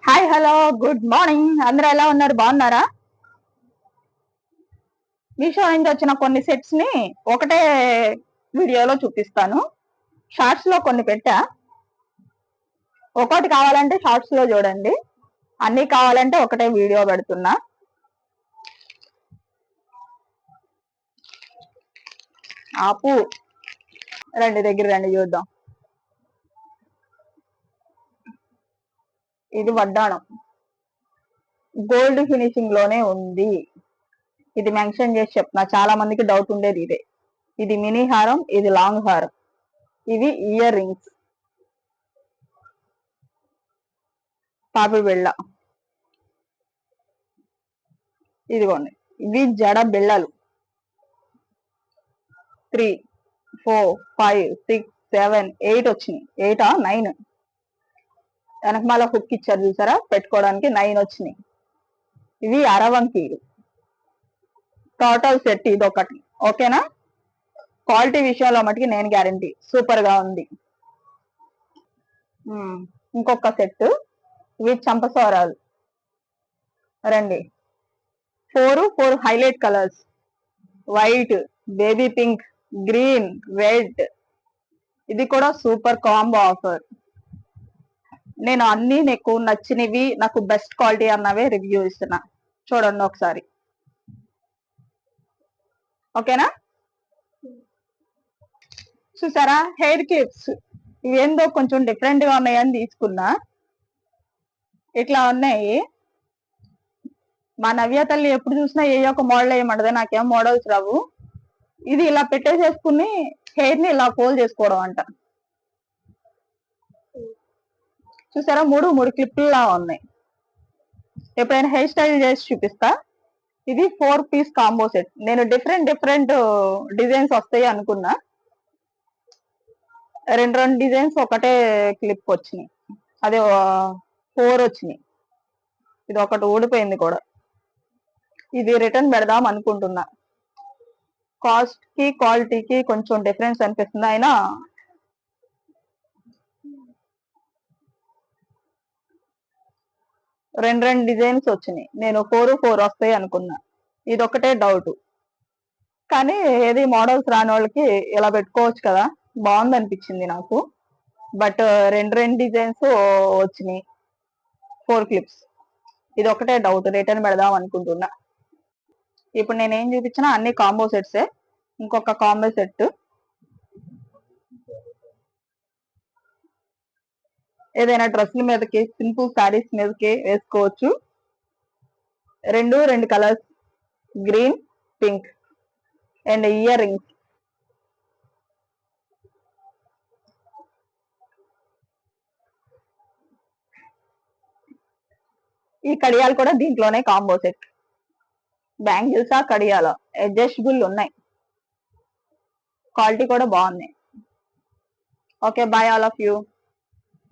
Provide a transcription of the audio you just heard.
Hi hello good morning. అందరూ ఎలా ఉన్నారు? బాగున్నారా? మీషో నుంచి వచ్చిన కొన్ని సెట్స్ ని ఒకటే వీడియోలో చూపిస్తాను. షార్ట్స్ లో కొన్ని పెట్టా. ఒకటి కావాలంటే షార్ట్స్ లో చూడండి, అన్ని కావాలంటే ఒకటే వీడియో పెడుతున్నా. ఆపు, దగ్గర రండి చూద్దాం. ఇది వడ్డాణం, గోల్డ్ ఫినిషింగ్ లోనే ఉంది. ఇది మెన్షన్ చేసి చెప్తున్నా, చాలా మందికి డౌట్ ఉండేది ఇదే. ఇది మినీ హారం, ఇది లాంగ్ హారం. ఇవి ఇయర్ రింగ్స్, పాపిడి బిళ్ళ. ఇదిగోండి, ఇవి జడ బిళ్ళలు. 3, 4, 5, 6, 7, 8 వచ్చినాయి. 8 9 వెనకమాల హుక్ ఇచ్చారు చూసారా, పెట్టుకోవడానికి 9 వచ్చినాయి. ఇవి అరవంకీలు. టోటల్ సెట్ ఇది ఒకటి. ఓకేనా? క్వాలిటీ విషయంలో మటుకి నేను గ్యారంటీ, సూపర్ గా ఉంది. ఇంకొక సెట్, ఇవి చంపసోరాలు. రండి, 4 highlight colours, white, baby pink, green, red. ఇది కూడా సూపర్ కాంబో ఆఫర్. నేను అన్ని నాకు నచ్చినవి, నాకు బెస్ట్ క్వాలిటీ అన్నవే రివ్యూ ఇస్తున్నా. చూడండి ఒకసారి. ఓకేనా? చూసారా, హెయిర్ క్లిప్స్. ఇవేందో కొంచెం డిఫరెంట్ గా ఉన్నాయని తీసుకున్నా. ఇట్లా ఉన్నాయి. మా నవ్య తల్లి ఎప్పుడు చూసినా ఏ ఒక మోడల్ వేయమంటది, నాకేం మోడల్స్ రావు. ఇది ఇలా పెట్టేసేసుకుని హెయిర్ ని ఇలా ఫోల్డ్ చేసుకోవడం అంట. చూసారా, 3 క్లిప్లా ఉన్నాయి. ఎప్పుడైనా హెయిర్ స్టైల్ చేసి చూపిస్తా. ఇది 4 పీస్ కాంబో సెట్. నేను డిఫరెంట్ డిజైన్స్ వస్తాయి అనుకున్నా. 2 డిజైన్స్ ఒకటే క్లిప్ వచ్చినాయి. అదే 4 వచ్చినాయి. ఇది ఒకటి ఊడిపోయింది కూడా. ఇది రిటర్న్ పెడదాం అనుకుంటున్నా. కాస్ట్ కి క్వాలిటీకి కొంచెం డిఫరెన్స్ అనిపిస్తుంది. అయినా రెండు డిజైన్స్ వచ్చినాయి. నేను 4 వస్తాయి అనుకున్నా. ఇది ఒకటే డౌట్. కానీ ఏది మోడల్స్ రాని వాళ్ళకి ఇలా పెట్టుకోవచ్చు కదా, బాగుంది అనిపించింది నాకు. బట్ రెండు డిజైన్స్ వచ్చినాయి, 4 క్లిప్స్. ఇది ఒకటే డౌట్, రిటర్న్ పెడదాం అనుకుంటున్నా. ఇప్పుడు నేను ఏం చూపించినా అన్ని కాంబో సెట్సే. ఇంకొక కాంబో సెట్, ఏదైనా డ్రెస్ల మీదకి, సింపుల్ శారీస్ మీదకి వేసుకోవచ్చు. రెండు colours, green, pink. And earrings. ఈ కడియాలు కూడా దీంట్లోనే కాంబో సెట్. బ్యాంగిల్సా కడియాల అడ్జస్టబుల్ ఉన్నాయి. క్వాలిటీ కూడా బాగుంది. Okay, bye all of you.